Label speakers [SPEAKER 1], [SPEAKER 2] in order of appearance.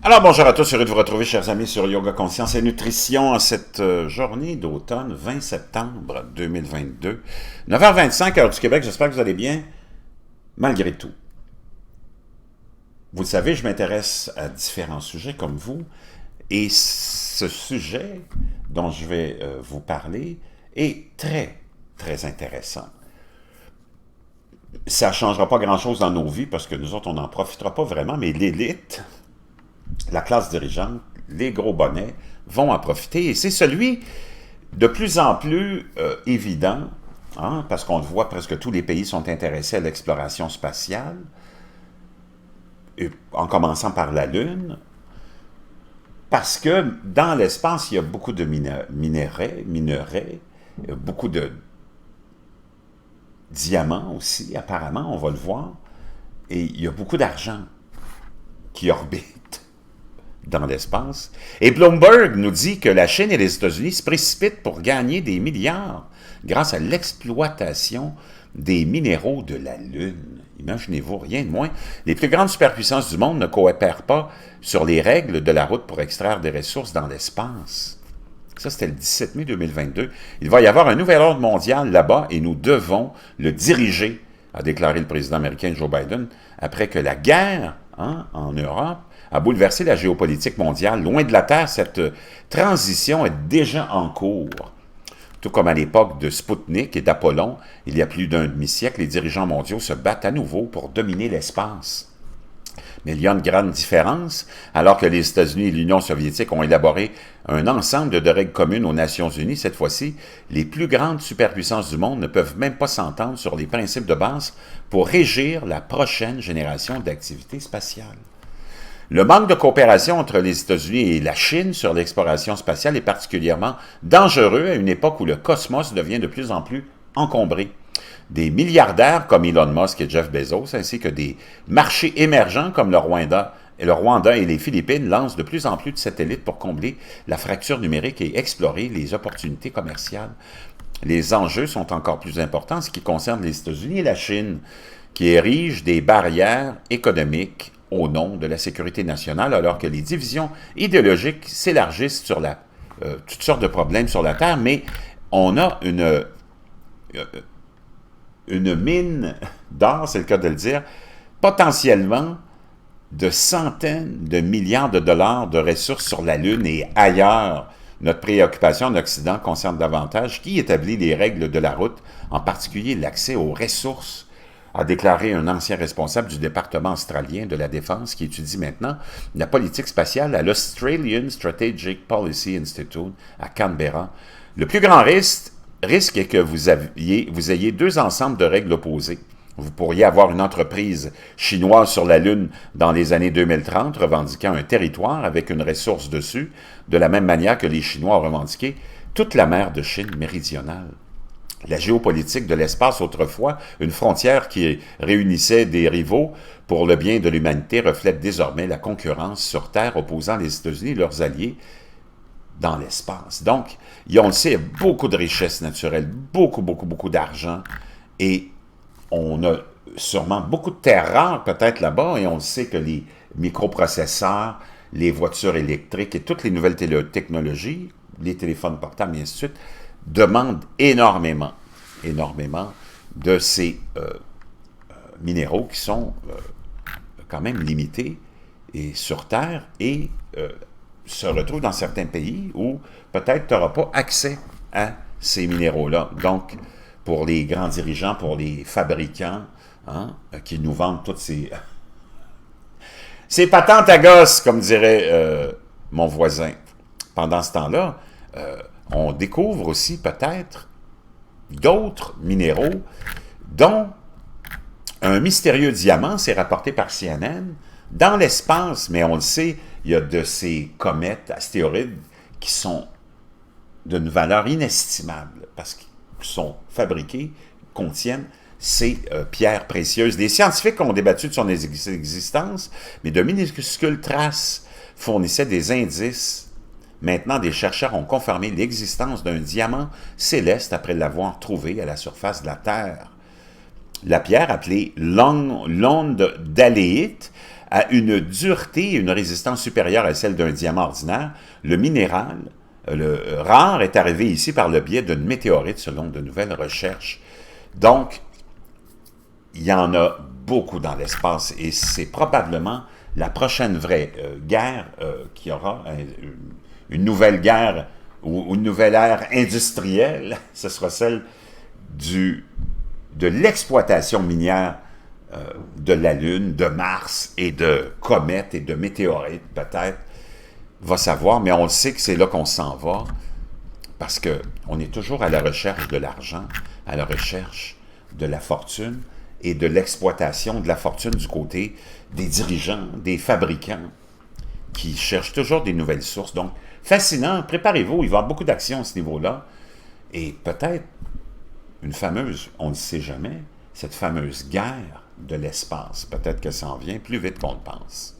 [SPEAKER 1] Alors bonjour à tous, heureux de vous retrouver chers amis sur Yoga Conscience et Nutrition en cette journée d'automne 20 septembre 2022. 9h25 heure du Québec, j'espère que vous allez bien malgré tout. Vous le savez, je m'intéresse à différents sujets comme vous et ce sujet dont je vais vous parler est très intéressant. Ça ne changera pas grand-chose dans nos vies parce que nous autres on n'en profitera pas vraiment, mais l'élite, la classe dirigeante, les gros bonnets vont en profiter. Et c'est celui de plus en plus évident, hein, parce qu'on le voit, presque tous les pays sont intéressés à l'exploration spatiale, en commençant par la Lune, parce que dans l'espace, il y a beaucoup de minerais, beaucoup de diamants aussi, apparemment, on va le voir, et il y a beaucoup d'argent qui orbite dans l'espace. Et Bloomberg nous dit que la Chine et les États-Unis se précipitent pour gagner des milliards grâce à l'exploitation des minéraux de la Lune. Imaginez-vous, rien de moins. Les plus grandes superpuissances du monde ne coopèrent pas sur les règles de la route pour extraire des ressources dans l'espace. Ça, c'était le 17 mai 2022. Il va y avoir un nouvel ordre mondial là-bas et nous devons le diriger, a déclaré le président américain Joe Biden, après que la guerre en Europe a bouleversé la géopolitique mondiale. Loin de la Terre, cette transition est déjà en cours. Tout comme à l'époque de Spoutnik et d'Apollon, il y a plus d'un demi-siècle, les dirigeants mondiaux se battent à nouveau pour dominer l'espace. Mais il y a une grande différence. Alors que les États-Unis et l'Union soviétique ont élaboré un ensemble de règles communes aux Nations unies, cette fois-ci, les plus grandes superpuissances du monde ne peuvent même pas s'entendre sur les principes de base pour régir la prochaine génération d'activités spatiales. Le manque de coopération entre les États-Unis et la Chine sur l'exploration spatiale est particulièrement dangereux à une époque où le cosmos devient de plus en plus encombré. Des milliardaires comme Elon Musk et Jeff Bezos, ainsi que des marchés émergents comme le Rwanda et les Philippines lancent de plus en plus de satellites pour combler la fracture numérique et explorer les opportunités commerciales. Les enjeux sont encore plus importants en ce qui concerne les États-Unis et la Chine, qui érigent des barrières économiques au nom de la sécurité nationale, alors que les divisions idéologiques s'élargissent sur toutes sortes de problèmes sur la Terre, mais on a une mine d'or, c'est le cas de le dire, potentiellement de centaines de milliards de dollars de ressources sur la Lune et ailleurs. Notre préoccupation en Occident concerne davantage qui établit les règles de la route, en particulier l'accès aux ressources, a déclaré un ancien responsable du département australien de la Défense qui étudie maintenant la politique spatiale à l'Australian Strategic Policy Institute à Canberra. Le plus grand risque est que vous ayez deux ensembles de règles opposées. Vous pourriez avoir une entreprise chinoise sur la Lune dans les années 2030 revendiquant un territoire avec une ressource dessus, de la même manière que les Chinois ont revendiqué toute la mer de Chine méridionale. La géopolitique de l'espace, autrefois, une frontière qui réunissait des rivaux pour le bien de l'humanité, reflète désormais la concurrence sur Terre opposant les États-Unis et leurs alliés dans l'espace. Donc, on le sait, il y a beaucoup de richesses naturelles, beaucoup d'argent, et on a sûrement beaucoup de terres rares peut-être là-bas, et on le sait que les microprocesseurs, les voitures électriques et toutes les nouvelles technologies, les téléphones portables et ainsi de suite, demandent énormément de ces minéraux qui sont quand même limités et sur Terre et se retrouvent dans certains pays où peut-être tu n'auras pas accès à ces minéraux-là. Donc, pour les grands dirigeants, pour les fabricants qui nous vendent toutes ces patentes à gosse, comme dirait mon voisin. Pendant ce temps-là, on découvre aussi peut-être d'autres minéraux, dont un mystérieux diamant, c'est rapporté par CNN, dans l'espace, mais on le sait, il y a de ces comètes, astéroïdes, qui sont d'une valeur inestimable, parce qu'ils sont fabriqués, contiennent ces pierres précieuses. Les scientifiques ont débattu de son existence, mais de minuscules traces fournissaient des indices. Maintenant, des chercheurs ont confirmé l'existence d'un diamant céleste après l'avoir trouvé à la surface de la Terre. La pierre, appelée l'onde d'aléite, a une dureté et une résistance supérieure à celle d'un diamant ordinaire. Le minéral, le rare, est arrivé ici par le biais d'une météorite, selon de nouvelles recherches. Donc, il y en a beaucoup dans l'espace et c'est probablement la prochaine vraie guerre qui aura une nouvelle guerre ou une nouvelle ère industrielle. Ce sera celle de l'exploitation minière de la Lune, de Mars et de comètes et de météorites, peut-être. Va savoir, mais on le sait que c'est là qu'on s'en va parce qu'on est toujours à la recherche de l'argent, à la recherche de la fortune et de l'exploitation de la fortune du côté des dirigeants, des fabricants qui cherchent toujours des nouvelles sources. Donc, fascinant, préparez-vous, il va y avoir beaucoup d'actions à ce niveau-là. Et peut-être une fameuse, on ne sait jamais, cette fameuse guerre de l'espace, peut-être que ça en vient plus vite qu'on le pense.